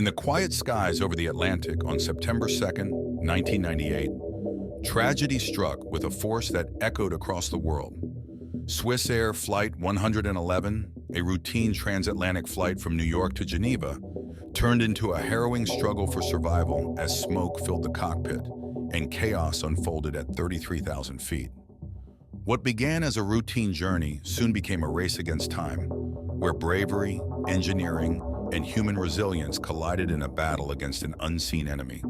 the quiet skies over the Atlantic on September 2nd, 1998, tragedy struck with a force that echoed across the world. Swiss Air Flight 111, a routine transatlantic flight from New York to Geneva, turned into a harrowing struggle for survival as smoke filled the cockpit and chaos unfolded at 33,000 feet. What began as a routine journey soon became a race against time, where bravery, engineering, and human resilience collided in a battle against an unseen enemy.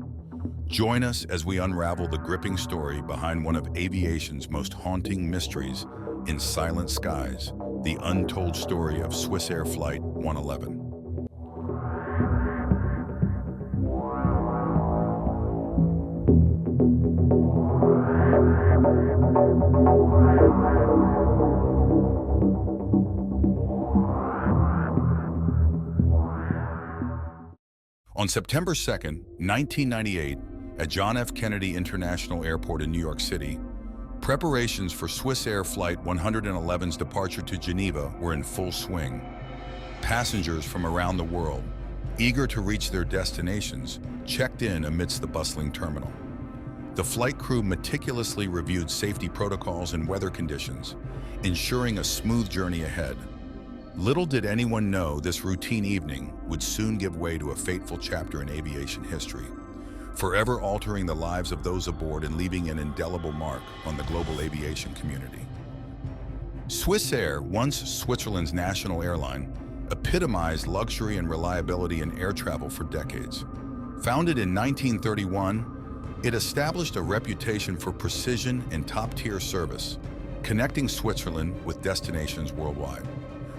Join us as we unravel the gripping story behind one of aviation's most haunting mysteries in silent skies, the untold story of Swiss Air Flight 111. On September 2nd, 1998, at John F. Kennedy International Airport in New York City, preparations for Swiss Air Flight 111's departure to Geneva were in full swing. Passengers from around the world, eager to reach their destinations, checked in amidst the bustling terminal. The flight crew meticulously reviewed safety protocols and weather conditions, ensuring a smooth journey ahead. Little did anyone know this routine evening would soon give way to a fateful chapter in aviation history, forever altering the lives of those aboard and leaving an indelible mark on the global aviation community. Swiss Air, once Switzerland's national airline, epitomized luxury and reliability in air travel for decades. Founded in 1931, it established a reputation for precision and top-tier service, connecting Switzerland with destinations worldwide.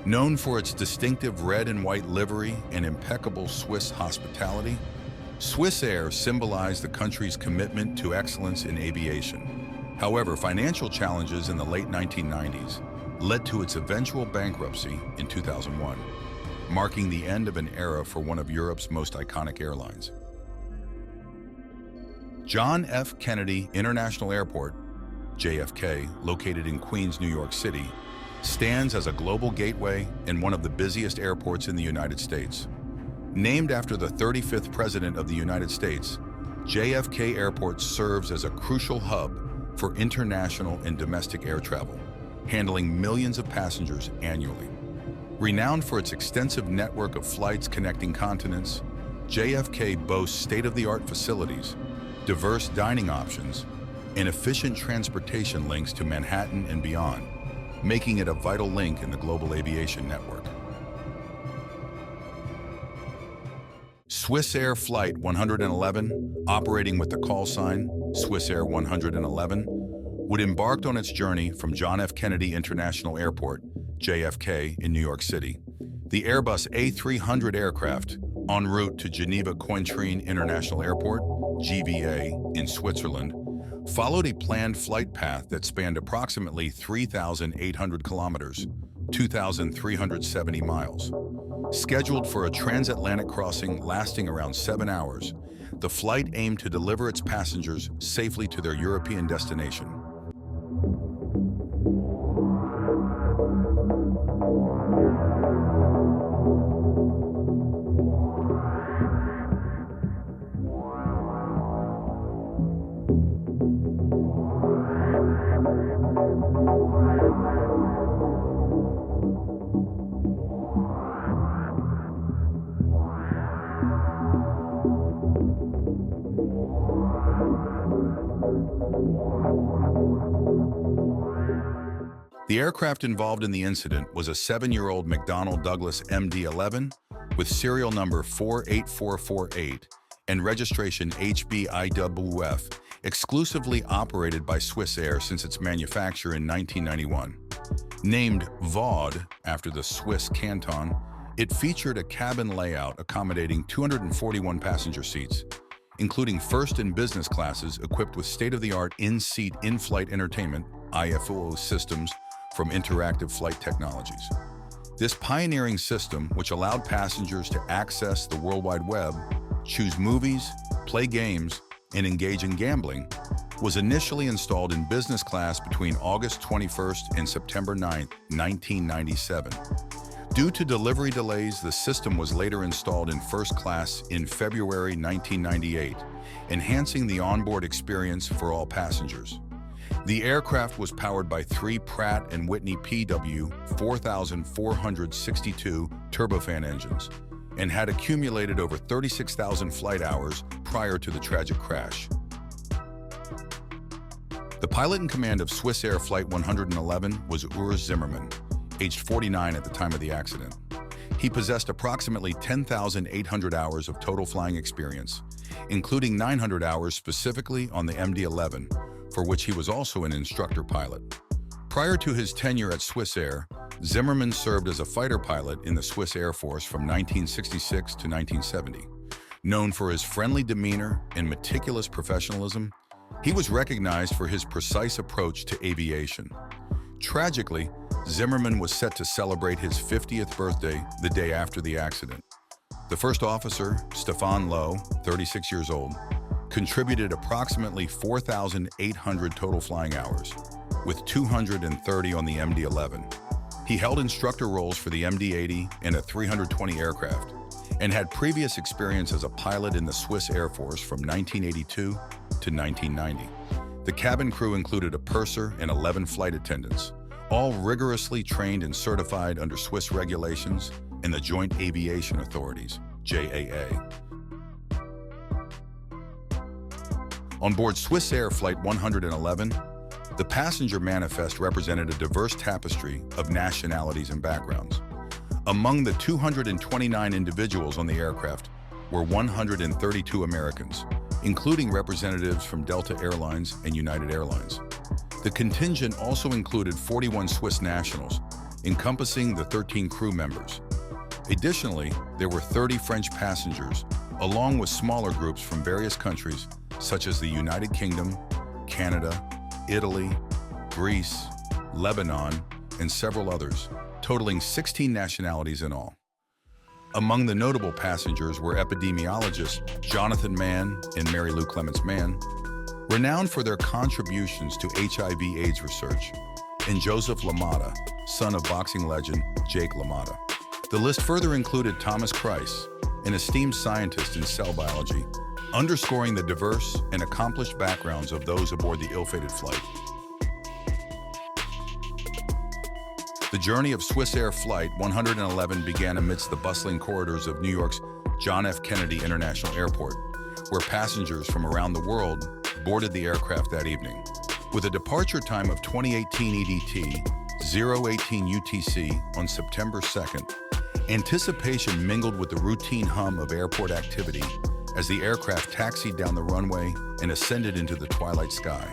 Known for its distinctive red and white livery and impeccable Swiss hospitality, Swiss Air symbolized the country's commitment to excellence in aviation. However, financial challenges in the late 1990s led to its eventual bankruptcy in 2001, marking the end of an era for one of Europe's most iconic airlines. John F. Kennedy International Airport, JFK, located in Queens, New York City, stands as a global gateway and one of the busiest airports in the United States. Named after the 35th President of the United States, JFK Airport serves as a crucial hub for international and domestic air travel, handling millions of passengers annually. Renowned for its extensive network of flights connecting continents, JFK boasts state-of-the-art facilities, diverse dining options, and efficient transportation links to Manhattan and beyond, making it a vital link in the global aviation network. Swiss Air Flight 111, operating with the call sign Swiss Air 111, would embark on its journey from John F. Kennedy International Airport, JFK, in New York City. The Airbus A300 aircraft, en route to Geneva Cointrine International Airport, GVA, in Switzerland, followed a planned flight path that spanned approximately 3,800 kilometers, 2,370 miles. Scheduled for a transatlantic crossing lasting around 7 hours, the flight aimed to deliver its passengers safely to their European destination. The aircraft involved in the incident was a 7-year-old McDonnell Douglas MD-11 with serial number 48448 and registration HBIWF, exclusively operated by Swiss Air since its manufacture in 1991. Named Vaud after the Swiss canton, it featured a cabin layout accommodating 241 passenger seats, including first and business classes equipped with state-of-the-art in-seat in-flight entertainment (IFO) systems from Interactive Flight Technologies. This pioneering system, which allowed passengers to access the World Wide Web, choose movies, play games, and engage in gambling, was initially installed in business class between August 21st and September 9, 1997. Due to delivery delays, the system was later installed in first class in February 1998, enhancing the onboard experience for all passengers. The aircraft was powered by 3 Pratt & Whitney PW4462 turbofan engines and had accumulated over 36,000 flight hours prior to the tragic crash. The pilot in command of Swiss Air Flight 111 was Urs Zimmermann, aged 49 at the time of the accident. He possessed approximately 10,800 hours of total flying experience, including 900 hours specifically on the MD-11, for which he was also an instructor pilot. Prior to his tenure at Swiss Air, Zimmermann served as a fighter pilot in the Swiss Air Force from 1966 to 1970. Known for his friendly demeanor and meticulous professionalism, he was recognized for his precise approach to aviation. Tragically, Zimmermann was set to celebrate his 50th birthday the day after the accident. The first officer, Stefan Lowe, 36 years old, contributed approximately 4,800 total flying hours, with 230 on the MD-11. He held instructor roles for the MD-80 and a 320 aircraft, and had previous experience as a pilot in the Swiss Air Force from 1982 to 1990. The cabin crew included a purser and 11 flight attendants, all rigorously trained and certified under Swiss regulations and the Joint Aviation Authorities, JAA. On board Swiss Air Flight 111, the passenger manifest represented a diverse tapestry of nationalities and backgrounds. Among the 229 individuals on the aircraft were 132 Americans, including representatives from Delta Airlines and United Airlines. The contingent also included 41 Swiss nationals, encompassing the 13 crew members. Additionally, there were 30 French passengers, along with smaller groups from various countries such as the United Kingdom, Canada, Italy, Greece, Lebanon, and several others, totaling 16 nationalities in all. Among the notable passengers were epidemiologists Jonathan Mann and Mary Lou Clements Mann, renowned for their contributions to HIV/AIDS research, and Joseph LaMotta, son of boxing legend Jake LaMotta. The list further included Thomas Kreiss, an esteemed scientist in cell biology, underscoring the diverse and accomplished backgrounds of those aboard the ill-fated flight. The journey of Swiss Air Flight 111 began amidst the bustling corridors of New York's John F. Kennedy International Airport, where passengers from around the world boarded the aircraft that evening. With a departure time of 2018 EDT, 018 UTC on September 2nd, anticipation mingled with the routine hum of airport activity as the aircraft taxied down the runway and ascended into the twilight sky.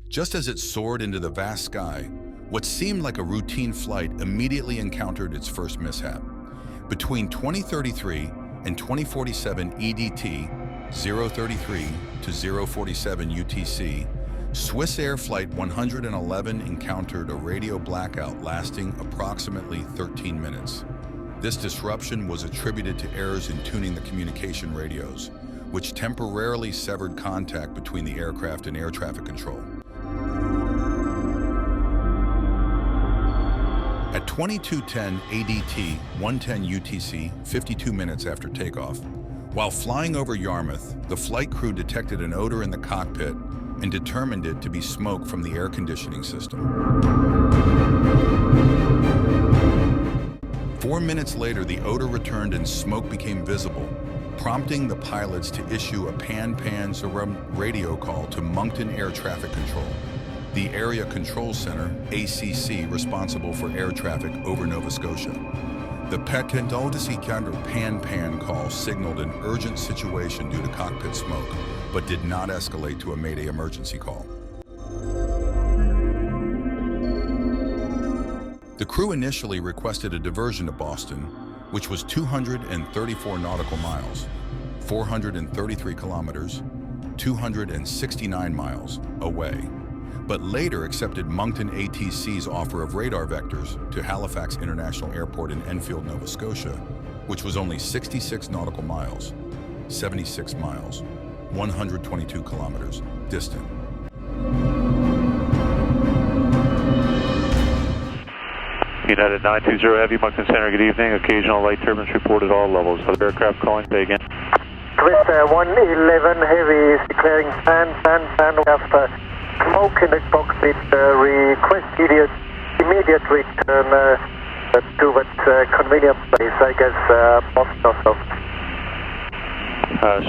Just as it soared into the vast sky, what seemed like a routine flight immediately encountered its first mishap. Between 2033 and 2047 EDT, 033 to 047 UTC, Swiss Air Flight 111 encountered a radio blackout lasting approximately 13 minutes. This disruption was attributed to errors in tuning the communication radios, which temporarily severed contact between the aircraft and air traffic control. At 22:10 ADT 110 UTC, 52 minutes after takeoff, while flying over Yarmouth, the flight crew detected an odor in the cockpit and determined it to be smoke from the air conditioning system. 4 minutes later, the odor returned and smoke became visible, prompting the pilots to issue a pan-pan radio call to Moncton Air Traffic Control, the Area Control Center, ACC, responsible for air traffic over Nova Scotia. The pan-pan call signaled an urgent situation due to cockpit smoke, but did not escalate to a Mayday emergency call. The crew initially requested a diversion to Boston, which was 234 nautical miles, 433 kilometers, 269 miles away, but later accepted Moncton ATC's offer of radar vectors to Halifax International Airport in Enfield, Nova Scotia, which was only 66 nautical miles, 76 miles, 122 kilometers distant. United 920 Heavy, Moncton Center, good evening. Occasional light turbulence reported all levels. Other aircraft calling, say again. Swiss 111 Heavy is declaring pan. We have smoke in the cockpit. Request immediate return to that convenient place, I guess, Boston or so.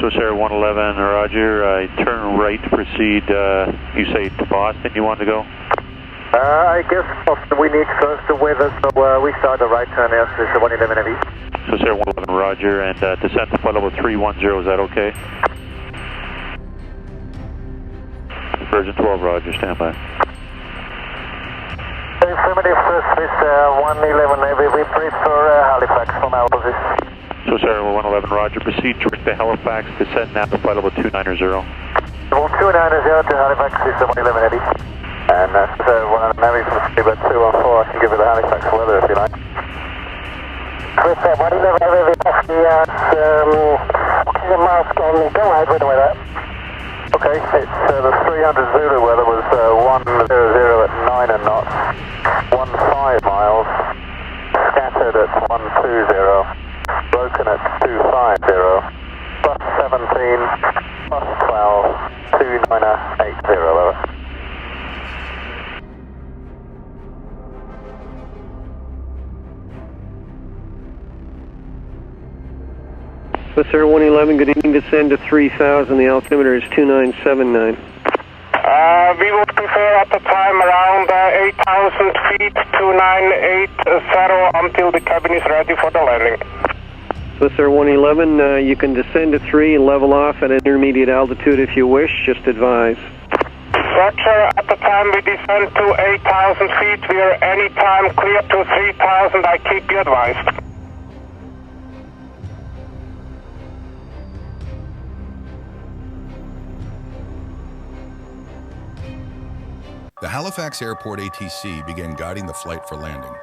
Swiss Air 111, roger. Turn right to proceed, you say to Boston you want to go? I guess Boston, we need first the weather, so we start a right turn here, Swiss 111 Heavy. Swiss Air 111, roger, and descent to flight level 310, is that okay? Virgin 12, roger, stand by. Affirmative, Swiss 111 Heavy, we prefer Halifax from our position. Swiss Air 111, roger, proceed direct to Halifax, descend now to flight level 290. Level 290 to Halifax, Swiss 111 Heavy. And Swiss Air 111 Heavy from Speedbird 214, I can give you the Halifax weather if you like. Swiss Air 111 Heavy, off the mask on, go ahead with the weather. Okay, it's the 300 Zulu weather was 100 at 9 knots, 15 miles, scattered at 120, broken at 250, plus 17, plus 12, 2980 over. Swiss Air 111, good evening, descend to 3,000, the altimeter is 2979. We would prefer at the time around 8,000 feet, 2980 until the cabin is ready for the landing. Swiss Air 111, you can descend to 3 and level off at intermediate altitude if you wish, just advise. Roger, at the time we descend to 8,000 feet, we are anytime clear to 3,000, I keep you advised. The Halifax Airport ATC began guiding the flight for landing.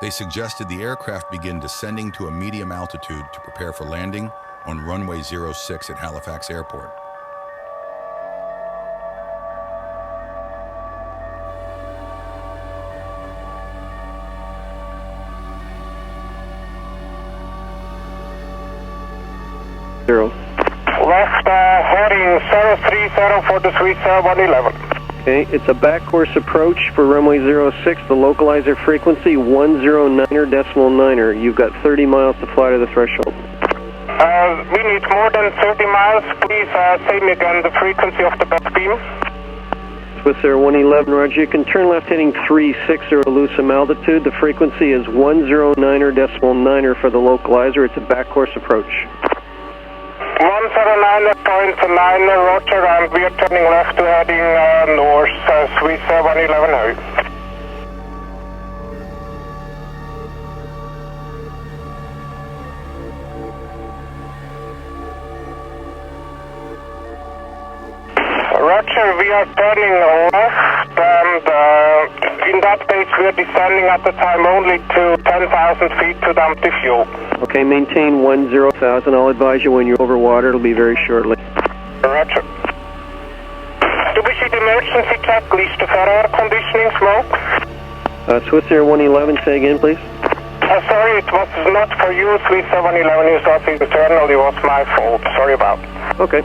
They suggested the aircraft begin descending to a medium altitude to prepare for landing on runway 06 at Halifax Airport. Left heading 030 for the Swiss 111. Okay, it's a back course approach for runway 06, the localizer frequency 109.9. You've got 30 miles to fly to the threshold. We need more than 30 miles. Please say me again the frequency of the back beam. Swiss Air 111, roger. You can turn left heading 360 Lucem altitude. The frequency is 109.9 for the localizer. It's a back course approach. 109.9, roger, and we are turning left to heading north, Swiss 111 Heavy. Roger, we are turning left, and in that case we are descending at the time only to 10,000 feet to dump the fuel. Okay, maintain 10,000. I'll advise you when you're over water. It'll be very shortly. Roger. Do we see the emergency checklist for air conditioning smoke? Swiss Air 111, say again, please. Sorry, it was not for you, Swiss 111. You thought it internally was my fault. Sorry about. Okay.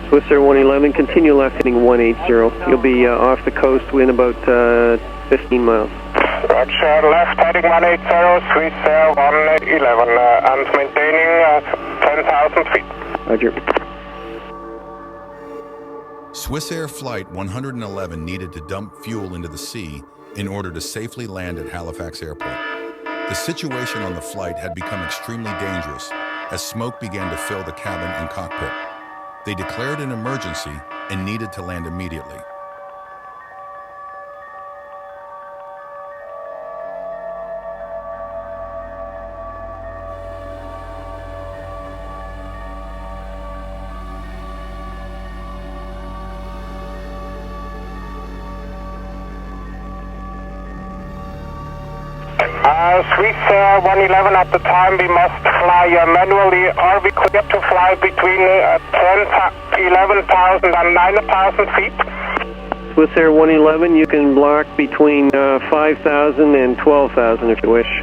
Swiss Air 111, continue left heading 180. You'll be off the coast in about 15 miles. Roger, left heading 180, Swiss 111, and maintaining 10,000 feet. Roger. Swissair Flight 111 needed to dump fuel into the sea in order to safely land at Halifax Airport. The situation on the flight had become extremely dangerous as smoke began to fill the cabin and cockpit. They declared an emergency and needed to land immediately. Swissair 111 at the time, we must fly manually. Are we clear to fly between 11,000 and 9,000 feet? Swissair 111, you can block between 5,000 and 12,000 if you wish.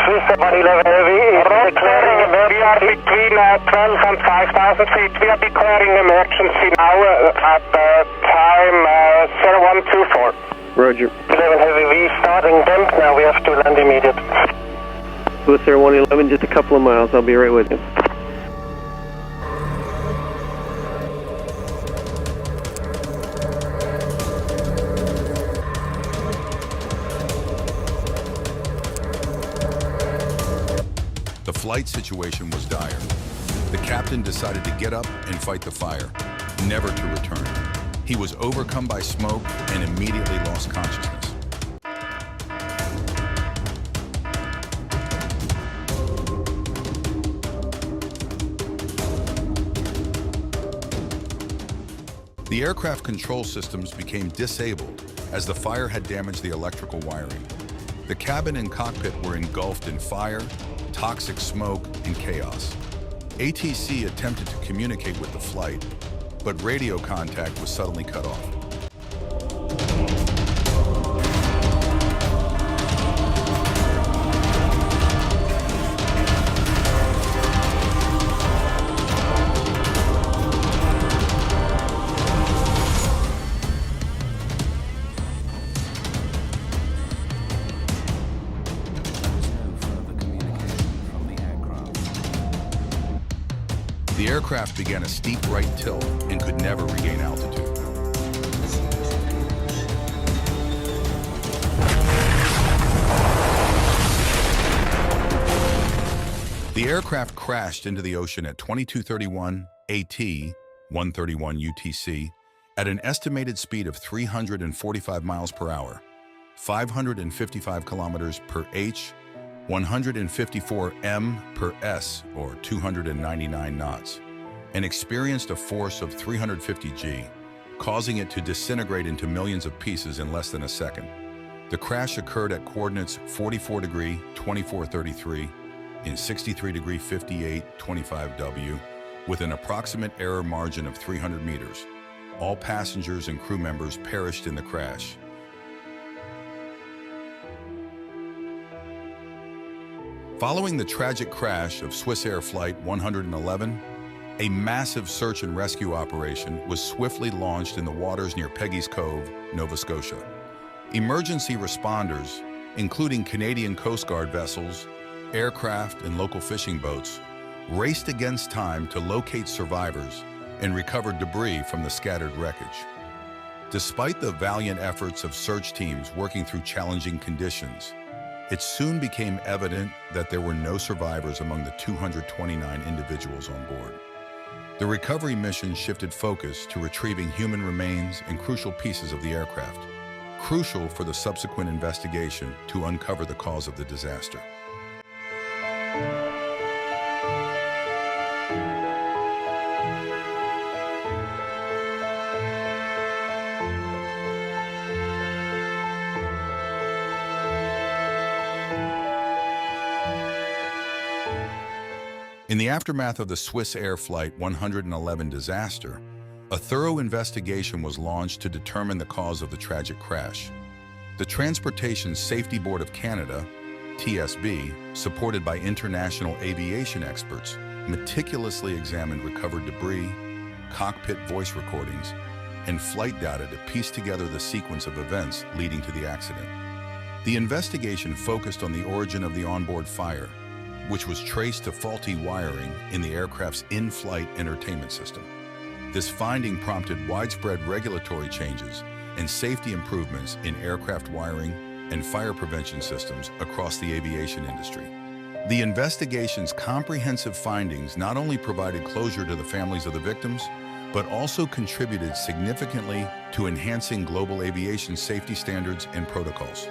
Swissair 111 Heavy is declaring we are between 12 and 5,000 feet. We are declaring emergency now at time 0124. Roger. 11 Heavy, we starting dump now. We have to land immediate. Swissair 111, just a couple of miles. I'll be right with you. The flight situation was dire. The captain decided to get up and fight the fire, never to return. He was overcome by smoke and immediately lost consciousness. The aircraft control systems became disabled as the fire had damaged the electrical wiring. The cabin and cockpit were engulfed in fire, toxic smoke, and chaos. ATC attempted to communicate with the flight, but radio contact was suddenly cut off. The aircraft began a steep right tilt and could never regain altitude. The aircraft crashed into the ocean at 2231 AT, 131 UTC, at an estimated speed of 345 miles per hour, 555 kilometers per H, 154 m per s, or 299 knots, and experienced a force of 350 g, causing it to disintegrate into millions of pieces in less than a second. The crash occurred at coordinates 44 degree 2433 in 63 degree 58 25 W, with an approximate error margin of 300 meters. All passengers and crew members perished in the crash. Following the tragic crash of Swissair Flight 111, a massive search and rescue operation was swiftly launched in the waters near Peggy's Cove, Nova Scotia. Emergency responders, including Canadian Coast Guard vessels, aircraft, and local fishing boats, raced against time to locate survivors and recover debris from the scattered wreckage. Despite the valiant efforts of search teams working through challenging conditions, it soon became evident that there were no survivors among the 229 individuals on board. The recovery mission shifted focus to retrieving human remains and crucial pieces of the aircraft, crucial for the subsequent investigation to uncover the cause of the disaster. In the aftermath of the Swissair Flight 111 disaster, a thorough investigation was launched to determine the cause of the tragic crash. The Transportation Safety Board of Canada, TSB, supported by international aviation experts, meticulously examined recovered debris, cockpit voice recordings, and flight data to piece together the sequence of events leading to the accident. The investigation focused on the origin of the onboard fire, which was traced to faulty wiring in the aircraft's in-flight entertainment system. This finding prompted widespread regulatory changes and safety improvements in aircraft wiring and fire prevention systems across the aviation industry. The investigation's comprehensive findings not only provided closure to the families of the victims, but also contributed significantly to enhancing global aviation safety standards and protocols.